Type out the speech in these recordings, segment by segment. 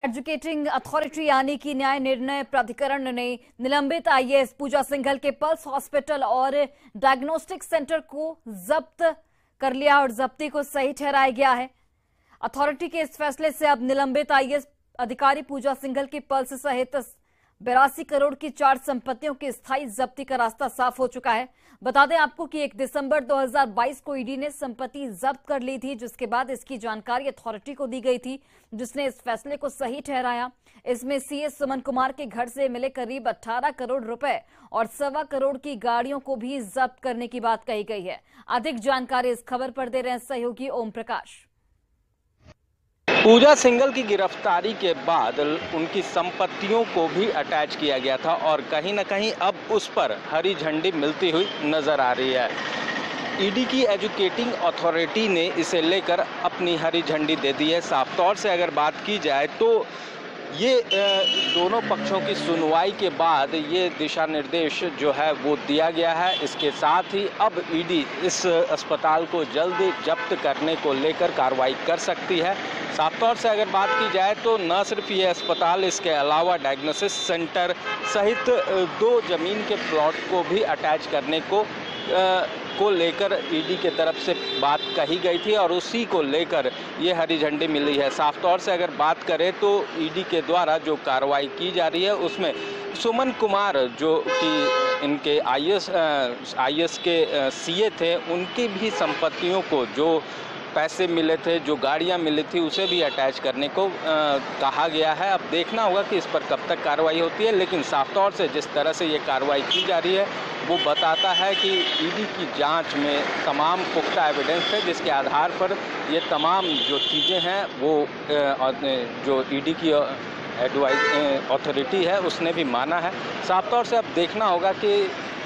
Educating authority यानी कि न्याय निर्णय प्राधिकरण ने निलंबित आईएएस पूजा सिंघल के पल्स हॉस्पिटल और डायग्नोस्टिक सेंटर को जब्त कर लिया और जब्ती को सही ठहराया गया है। अथॉरिटी के इस फैसले से अब निलंबित आईएएस अधिकारी पूजा सिंघल की पल्स सहित 82 करोड़ की 4 संपत्तियों की स्थायी जब्ती का रास्ता साफ हो चुका है। बता दें आपको कि 1 दिसंबर 2022 को ईडी ने संपत्ति जब्त कर ली थी, जिसके बाद इसकी जानकारी अथॉरिटी को दी गई थी, जिसने इस फैसले को सही ठहराया। इसमें सीए सुमन कुमार के घर से मिले करीब 18 करोड़ रुपए और 1.25 करोड़ की गाड़ियों को भी जब्त करने की बात कही गई है। अधिक जानकारी इस खबर पर दे रहे हैं सहयोगी ओम प्रकाश। पूजा सिंघल की गिरफ्तारी के बाद उनकी संपत्तियों को भी अटैच किया गया था और कहीं ना कहीं अब उस पर हरी झंडी मिलती हुई नजर आ रही है। ईडी की एजुकेटिंग अथॉरिटी ने इसे लेकर अपनी हरी झंडी दे दी है। साफ तौर से अगर बात की जाए तो ये दोनों पक्षों की सुनवाई के बाद ये दिशा निर्देश जो है वो दिया गया है। इसके साथ ही अब ईडी इस अस्पताल को जल्द जब्त करने को लेकर कार्रवाई कर सकती है। साफ तौर से अगर बात की जाए तो न सिर्फ ये अस्पताल, इसके अलावा डायग्नोसिस सेंटर सहित 2 जमीन के प्लॉट को भी अटैच करने को लेकर ईडी के तरफ से बात कही गई थी और उसी को लेकर ये हरी झंडी मिली है। साफ तौर से अगर बात करें तो ईडी के द्वारा जो कार्रवाई की जा रही है उसमें सुमन कुमार जो कि इनके आईएएस के सीए थे, उनकी भी संपत्तियों को जो पैसे मिले थे, जो गाड़ियां मिली थी, उसे भी अटैच करने को कहा गया है। अब देखना होगा कि इस पर कब तक कार्रवाई होती है, लेकिन साफ तौर से जिस तरह से ये कार्रवाई की जा रही है वो बताता है कि ईडी की जांच में तमाम पुख्ता एविडेंस है, जिसके आधार पर ये तमाम जो चीज़ें हैं वो जो ईडी की अथॉरिटी है उसने भी माना है। साफ तौर से अब देखना होगा कि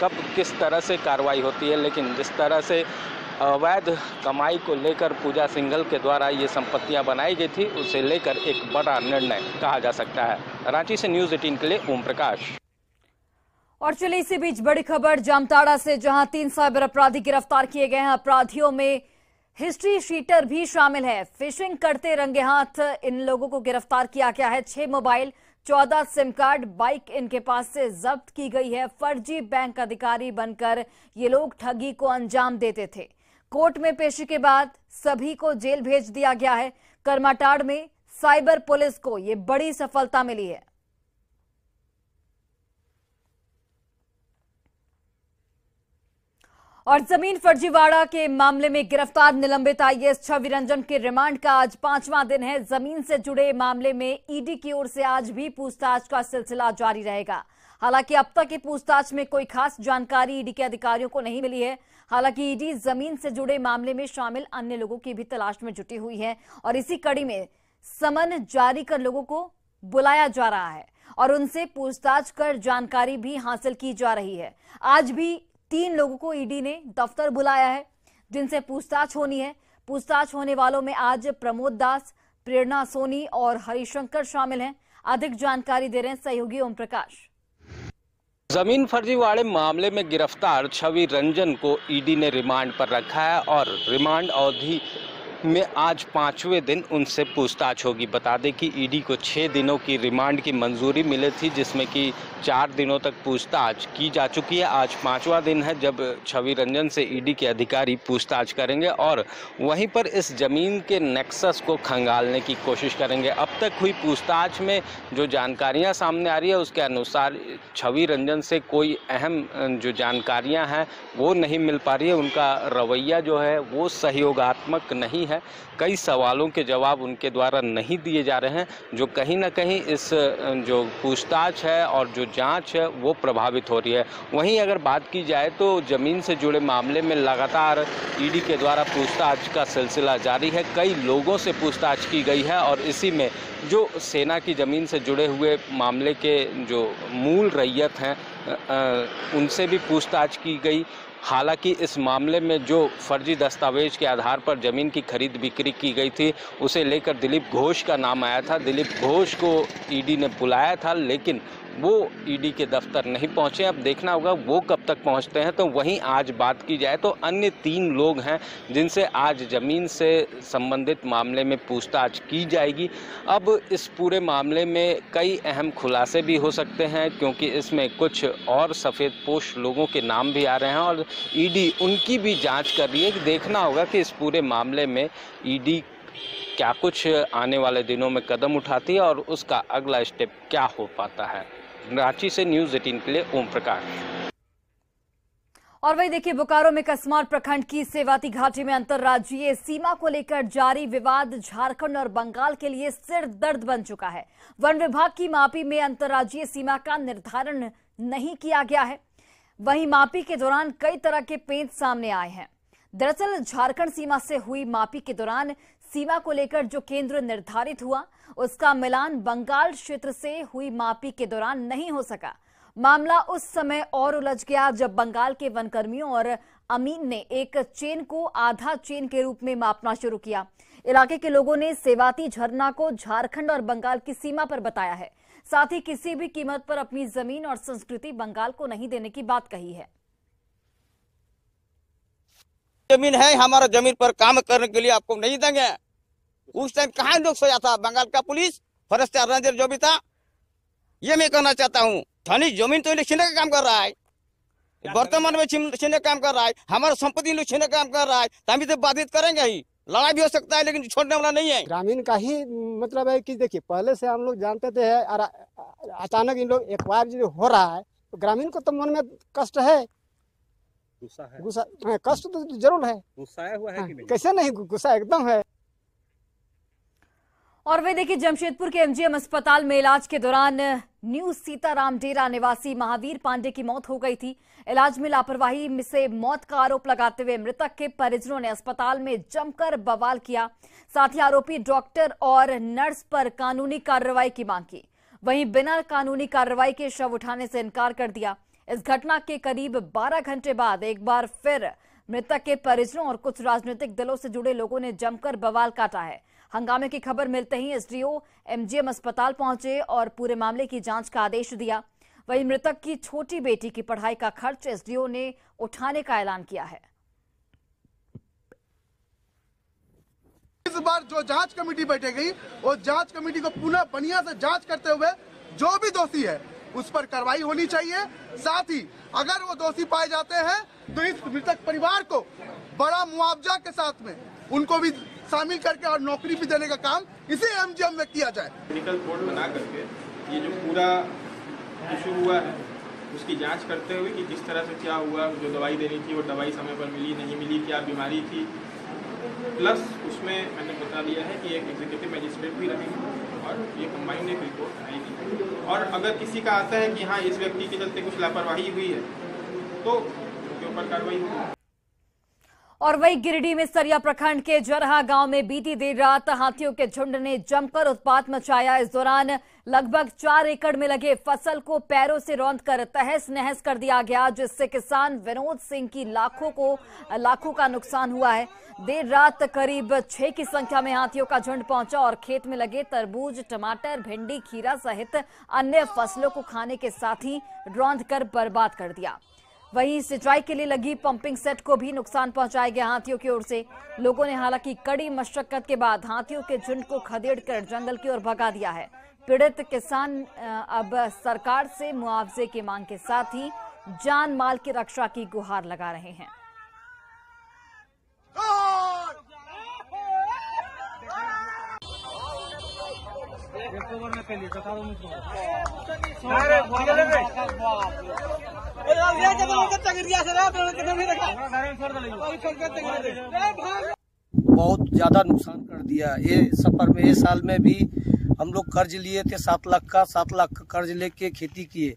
कब किस तरह से कार्रवाई होती है, लेकिन जिस तरह से अवैध कमाई को लेकर पूजा सिंघल के द्वारा ये संपत्तियां बनाई गई थी, उसे लेकर एक बड़ा निर्णय कहा जा सकता है। रांची से न्यूज़ 18 के लिए ओम प्रकाश। और चलिए इसी बीच बड़ी खबर जामताड़ा से, जहां 3 साइबर अपराधी गिरफ्तार किए गए हैं। अपराधियों में हिस्ट्री शीटर भी शामिल है। फिशिंग करते रंगे हाथ इन लोगों को गिरफ्तार किया गया है। 6 मोबाइल, 14 सिम कार्ड, बाइक इनके पास से जब्त की गई है। फर्जी बैंक अधिकारी बनकर ये लोग ठगी को अंजाम देते थे। कोर्ट में पेशी के बाद सभी को जेल भेज दिया गया है। करमाटाड़ में साइबर पुलिस को ये बड़ी सफलता मिली है। और जमीन फर्जीवाड़ा के मामले में गिरफ्तार निलंबित आईएएस छवि रंजन के रिमांड का आज 5वां दिन है। जमीन से जुड़े मामले में ईडी की ओर से आज भी पूछताछ का सिलसिला जारी रहेगा। हालांकि अब तक की पूछताछ में कोई खास जानकारी ईडी के अधिकारियों को नहीं मिली है। हालांकि ईडी जमीन से जुड़े मामले में शामिल अन्य लोगों की भी तलाश में जुटी हुई है और इसी कड़ी में समन जारी कर लोगों को बुलाया जा रहा है और उनसे पूछताछ कर जानकारी भी हासिल की जा रही है। आज भी 3 लोगों को ईडी ने दफ्तर बुलाया है, जिनसे पूछताछ होनी है। पूछताछ होने वालों में आज प्रमोद दास, प्रेरणा सोनी और हरिशंकर शामिल हैं। अधिक जानकारी दे रहे हैं सहयोगी ओम प्रकाश। जमीन फर्जीवाड़े मामले में गिरफ्तार छवि रंजन को ईडी ने रिमांड पर रखा है और रिमांड अवधि में आज 5वें दिन उनसे पूछताछ होगी। बता दें कि ईडी को 6 दिनों की रिमांड की मंजूरी मिली थी, जिसमें कि 4 दिनों तक पूछताछ की जा चुकी है। आज 5वां दिन है जब छवि रंजन से ईडी के अधिकारी पूछताछ करेंगे और वहीं पर इस जमीन के नेक्सस को खंगालने की कोशिश करेंगे। अब तक हुई पूछताछ में जो जानकारियां सामने आ रही है उसके अनुसार छवि रंजन से कोई अहम जो जानकारियां हैं वो नहीं मिल पा रही है। उनका रवैया जो है वो सहयोगात्मक नहीं है। कई सवालों के जवाब उनके द्वारा नहीं दिए जा रहे हैं, जो कहीं ना कहीं इस जो पूछताछ है और जो जांच है वो प्रभावित हो रही है। वहीं अगर बात की जाए तो जमीन से जुड़े मामले में लगातार ईडी के द्वारा पूछताछ का सिलसिला जारी है। कई लोगों से पूछताछ की गई है और इसी में जो सेना की ज़मीन से जुड़े हुए मामले के जो मूल रैयत हैं उनसे भी पूछताछ की गई। हालांकि इस मामले में जो फर्जी दस्तावेज के आधार पर ज़मीन की खरीद बिक्री की गई थी उसे लेकर दिलीप घोष का नाम आया था। दिलीप घोष को ईडी ने बुलाया था, लेकिन वो ईडी के दफ्तर नहीं पहुंचे। अब देखना होगा वो कब तक पहुंचते हैं। तो वहीं आज बात की जाए तो अन्य 3 लोग हैं जिनसे आज ज़मीन से संबंधित मामले में पूछताछ की जाएगी। अब इस पूरे मामले में कई अहम खुलासे भी हो सकते हैं, क्योंकि इसमें कुछ और सफ़ेद पोश लोगों के नाम भी आ रहे हैं और ईडी उनकी भी जांच कर रही है। देखना होगा कि इस पूरे मामले में ईडी क्या कुछ आने वाले दिनों में कदम उठाती है और उसका अगला स्टेप क्या हो पाता है। रांची से न्यूज़ 18 के लिए ओम प्रकाश। और वही देखिए, बोकारो में कसमार प्रखंड की सेवाती घाटी में अंतर्राज्यीय सीमा को लेकर जारी विवाद झारखंड और बंगाल के लिए सिर दर्द बन चुका है। वन विभाग की मापी में अंतर्राज्यीय सीमा का निर्धारण नहीं किया गया है। वहीं मापी के दौरान कई तरह के पेंच सामने आए हैं। दरअसल झारखंड सीमा से हुई मापी के दौरान सीमा को लेकर जो केंद्र निर्धारित हुआ, उसका मिलान बंगाल क्षेत्र से हुई मापी के दौरान नहीं हो सका। मामला उस समय और उलझ गया जब बंगाल के वनकर्मियों और अमीन ने एक चेन को आधा चेन के रूप में मापना शुरू किया। इलाके के लोगों ने सेवाती झरना को झारखंड और बंगाल की सीमा पर बताया है। साथ ही किसी भी कीमत पर अपनी जमीन और संस्कृति बंगाल को नहीं देने की बात कही है। जमीन है, हमारा जमीन पर काम करने के लिए आपको नहीं देंगे। उस टाइम कहाँ लोग सोया था? बंगाल का पुलिस, फॉरेस्ट रेंजर जो भी था। ये मैं कहना चाहता हूँ, थानी जमीन तो छीनने का काम कर रहा है, वर्तमान में छीनने का काम कर रहा है, हमारा संपत्ति लोग छीनने का काम कर रहा है। तो हम इसे बाधित करेंगे ही, लड़ाई भी हो सकता है, लेकिन छोड़ने वाला नहीं है। ग्रामीण का ही मतलब है कि देखिए, पहले से हम लोग जानते थे और अचानक इन लोग एक बार जो हो रहा है तो ग्रामीण को तो मन में कष्ट है, गुस्सा कष्ट तो जरूर है। गुस्साया हुआ है कि नहीं? कैसे नहीं, गुस्सा एकदम है। और वे देखिए, जमशेदपुर के एमजीएम अस्पताल में इलाज के दौरान न्यू सीताराम डेरा निवासी महावीर पांडे की मौत हो गई थी। इलाज में लापरवाही से मौत का आरोप लगाते हुए मृतक के परिजनों ने अस्पताल में जमकर बवाल किया। साथ ही आरोपी डॉक्टर और नर्स पर कानूनी कार्रवाई की मांग की। वहीं बिना कानूनी कार्रवाई के शव उठाने से इनकार कर दिया। इस घटना के करीब 12 घंटे बाद एक बार फिर मृतक के परिजनों और कुछ राजनीतिक दलों से जुड़े लोगों ने जमकर बवाल काटा है। हंगामे की खबर मिलते ही एसडीओ एमजीएम अस्पताल पहुंचे और पूरे मामले की जांच का आदेश दिया। वहीं मृतक की छोटी बेटी की पढ़ाई का खर्च एसडीओ ने उठाने का ऐलान किया है। इस बार जो जांच कमेटी बैठेगी, वो जांच कमेटी को पुनः बढ़िया से जांच करते हुए जो भी दोषी है उस पर कार्रवाई होनी चाहिए। साथ ही अगर वो दोषी पाए जाते हैं तो इस मृतक परिवार को बड़ा मुआवजा के साथ में उनको भी शामिल करके और नौकरी भी देने का काम इसी एमजीएम में किया जाए। मेडिकल बोर्ड बना करके ये जो पूरा इशू हुआ है उसकी जांच करते हुए कि किस तरह से क्या हुआ, जो दवाई देनी थी वो दवाई समय पर मिली नहीं मिली, क्या बीमारी थी, प्लस उसमें मैंने बता दिया है कि एक एग्जीक्यूटिव मजिस्ट्रेट भी रहेंगे और ये कंबाइंड एक रिपोर्ट आएगी। और अगर किसी का आता है कि हाँ इस व्यक्ति के चलते कुछ लापरवाही हुई है तो उनके ऊपर कार्रवाई होगी। और वही गिरिडीह में सरिया प्रखंड के जरहा गांव में बीती देर रात हाथियों के झुंड ने जमकर उत्पात मचाया। इस दौरान लगभग 4 एकड़ में लगे फसल को पैरों से रौंदकर तहस नहस कर दिया गया, जिससे किसान विनोद सिंह की लाखों का नुकसान हुआ है। देर रात करीब 6 की संख्या में हाथियों का झुंड पहुंचा और खेत में लगे तरबूज, टमाटर, भिंडी, खीरा सहित अन्य फसलों को खाने के साथ ही रौंदकर बर्बाद कर दिया। वहीं सिंचाई के लिए लगी पंपिंग सेट को भी नुकसान पहुंचाया गया हाथियों की ओर से। लोगों ने हालांकि कड़ी मशक्कत के बाद हाथियों के झुंड को खदेड़कर जंगल की ओर भगा दिया है। पीड़ित किसान अब सरकार से मुआवजे की मांग के साथ ही जान माल की रक्षा की गुहार लगा रहे हैं। बहुत ज्यादा नुकसान कर दिया। ये सफर में, इस साल में भी हम लोग कर्ज लिए थे 7 लाख का, 7 लाख का कर्ज लेके खेती किए।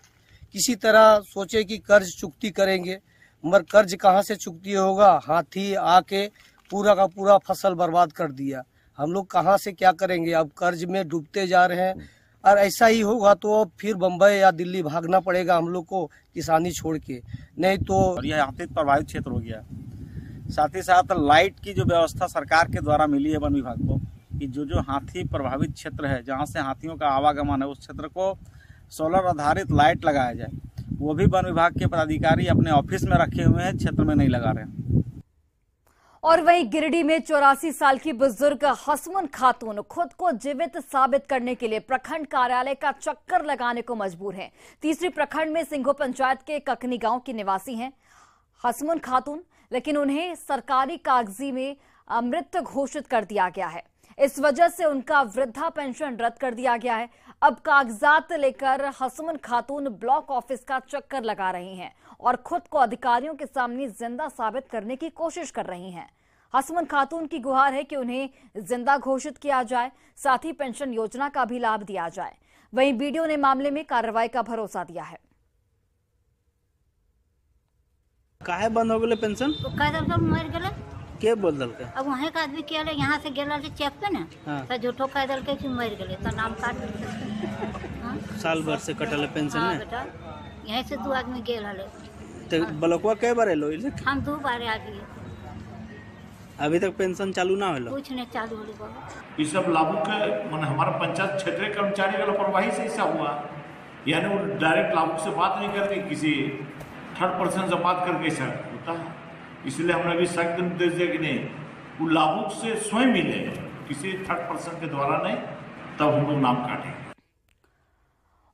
किसी तरह सोचे कि कर्ज चुकती करेंगे, मगर कर्ज कहाँ से चुकती होगा? हाथी आके पूरा का पूरा फसल बर्बाद कर दिया। हम लोग कहाँ से क्या करेंगे? अब कर्ज में डूबते जा रहे हैं और ऐसा ही होगा तो फिर बम्बई या दिल्ली भागना पड़ेगा हम लोग को किसानी छोड़ के, नहीं तो यह हाथी प्रभावित क्षेत्र हो गया। साथ ही साथ लाइट की जो व्यवस्था सरकार के द्वारा मिली है वन विभाग को कि जो हाथी प्रभावित क्षेत्र है, जहां से हाथियों का आवागमन है, उस क्षेत्र को सोलर आधारित लाइट लगाया जाए। वो भी वन विभाग के पदाधिकारी अपने ऑफिस में रखे हुए हैं, क्षेत्र में नहीं लगा रहे हैं। और वहीं गिरिडीह में 84 साल की बुजुर्ग हसमुन खातून खुद को जीवित साबित करने के लिए प्रखंड कार्यालय का चक्कर लगाने को मजबूर हैं। तीसरी प्रखंड में सिंघो पंचायत के ककनी गांव की निवासी हैं हसमुन खातून, लेकिन उन्हें सरकारी कागजी में मृत घोषित कर दिया गया है। इस वजह से उनका वृद्धा पेंशन रद्द कर दिया गया है। अब कागजात लेकर हसमुन खातून ब्लॉक ऑफिस का चक्कर लगा रही हैं और खुद को अधिकारियों के सामने जिंदा साबित करने की कोशिश कर रही हैं। हसमुन खातून की गुहार है कि उन्हें जिंदा घोषित किया जाए, साथ ही पेंशन योजना का भी लाभ दिया जाए। वहीं बीडीओ ने मामले में कार्रवाई का भरोसा दिया है। काहे बंद हो गए पेंशन? मर गए के बोल दल के? अब वहाँ का आदमी किया यहाँ से गेला से चेक पे ना तो झूठो कह दल के कि मर गए तो नाम काट साल भर से कटल पेंशन हाँ ने? बेटा यहीं से 2 आदमी गेल हले तो ब्लॉकवा कई बार एलो? हम 2 बार आ गए, अभी तक पेंशन चालू ना होलो? कुछ नहीं चालू होली बाबा। ये सब लागू के मैंने हमारा पंचायत क्षेत्रीय कर्मचारी का लापरवाही से ऐसा हुआ, यानी वो डायरेक्ट लागू से बात नहीं करके किसी थर्ड पर्सन से बात करके ऐसा होता है। इसलिए हमने अभी सख्त निर्देश दिया कि नहीं, वो लागू से स्वयं मिले, किसी थर्ड पर्सन के द्वारा नहीं, तब हम लोग नाम काटेंगे।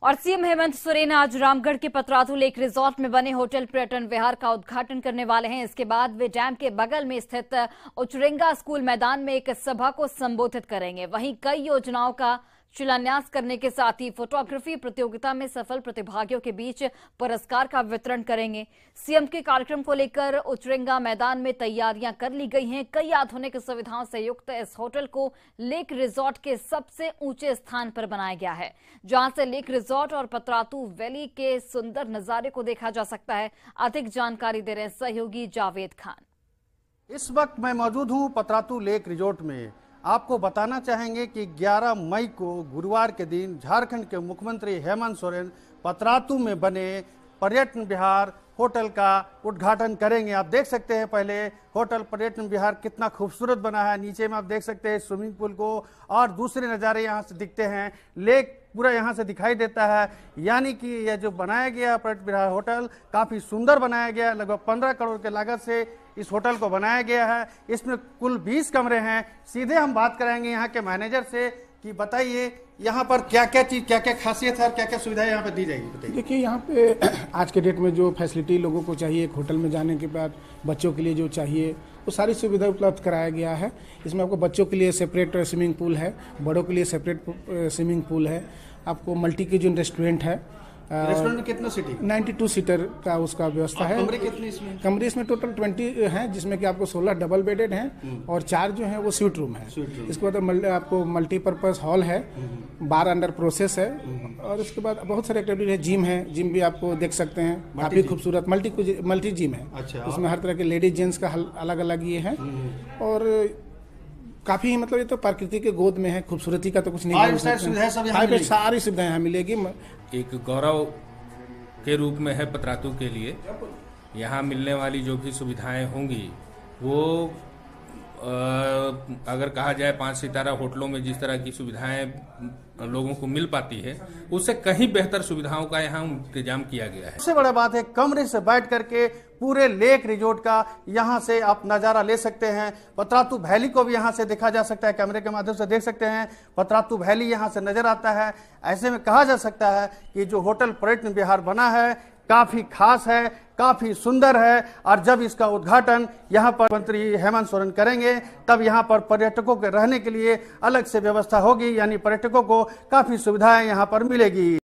और सीएम हेमंत सोरेन आज रामगढ़ के पतरातू लेक रिजॉर्ट में बने होटल पर्यटन विहार का उद्घाटन करने वाले हैं। इसके बाद वे डैम के बगल में स्थित उचरेंगा स्कूल मैदान में एक सभा को संबोधित करेंगे। वहीं कई योजनाओं का शिलान्यास करने के साथ ही फोटोग्राफी प्रतियोगिता में सफल प्रतिभागियों के बीच पुरस्कार का वितरण करेंगे। सीएम के कार्यक्रम को लेकर उचरेंगा मैदान में तैयारियां कर ली गई हैं। कई आधुनिक सुविधाओं से युक्त इस होटल को लेक रिजॉर्ट के सबसे ऊंचे स्थान पर बनाया गया है, जहां से लेक रिजॉर्ट और पतरातू वैली के सुंदर नजारे को देखा जा सकता है। अधिक जानकारी दे रहे हैं सहयोगी जावेद खान। इस वक्त मैं मौजूद हूं पतरातू लेक रिजॉर्ट में। आपको बताना चाहेंगे कि 11 मई को गुरुवार के दिन झारखंड के मुख्यमंत्री हेमंत सोरेन पतरातू में बने पर्यटन विहार होटल का उद्घाटन करेंगे। आप देख सकते हैं पहले होटल पर्यटन विहार कितना खूबसूरत बना है। नीचे में आप देख सकते हैं स्विमिंग पूल को और दूसरे नज़ारे यहाँ से दिखते हैं। लेक पूरा यहाँ से दिखाई देता है। यानी कि यह जो बनाया गया पर्यटन विहार होटल काफ़ी सुंदर बनाया गया। लगभग 15 करोड़ के लागत से इस होटल को बनाया गया है। इसमें कुल 20 कमरे हैं। सीधे हम बात कराएंगे यहाँ के मैनेजर से कि बताइए यहाँ पर क्या क्या चीज़, क्या क्या खासियत है और क्या क्या सुविधाएं यहाँ पर दी जाएगी, बताइए। देखिए यहाँ पे आज के डेट में जो फैसिलिटी लोगों को चाहिए, एक होटल में जाने के बाद बच्चों के लिए जो चाहिए वो सारी सुविधा उपलब्ध कराया गया है। इसमें आपको बच्चों के लिए सेपरेट स्विमिंग पूल है, बड़ों के लिए सेपरेट स्विमिंग पूल है, आपको मल्टी किचन रेस्टोरेंट है। रेस्टोरेंट में कितना सीटिंग? 92 सीटर का उसका व्यवस्था है। कमरे कितने इसमें? कमरे इसमें टोटल 20 हैं, जिसमें कि आपको 16 डबल बेडेड हैं और 4 जो हैं वो स्वीट रूम है। इसके बाद आपको मल्टीपर्पज हॉल है, बार अंडर प्रोसेस है और उसके बाद बहुत सारे एक्टिविटी है। जिम है, जिम भी आपको देख सकते हैं, काफी खूबसूरत मल्टी जिम है। अच्छा। उसमें हर तरह के लेडीज जेंट्स का अलग अलग ये है और काफी मतलब ये तो प्रकृति के गोद में है, खूबसूरती का तो कुछ नहीं। सारी सुविधाएं यहाँ मिलेगी। एक गौरव के रूप में है पतरातू के लिए। यहाँ मिलने वाली जो भी सुविधाएं होंगी वो अगर कहा जाए 5 सितारा होटलों में जिस तरह की सुविधाएं लोगों को मिल पाती है, उससे कहीं बेहतर सुविधाओं का यहाँ इंतजाम किया गया है। सबसे बड़ा बात है कमरे से बैठ करके पूरे लेक रिजॉर्ट का यहाँ से आप नज़ारा ले सकते हैं। पतरातू वैली को भी यहाँ से देखा जा सकता है, कैमरे के माध्यम से देख सकते हैं। पतरातू वैली यहाँ से नजर आता है। ऐसे में कहा जा सकता है कि जो होटल पर्यटन विहार बना है काफी खास है, काफी सुंदर है और जब इसका उद्घाटन यहाँ पर मंत्री हेमंत सोरेन करेंगे तब यहाँ पर पर्यटकों के रहने के लिए अलग से व्यवस्था होगी, यानी पर्यटकों को काफी सुविधाएं यहाँ पर मिलेगी।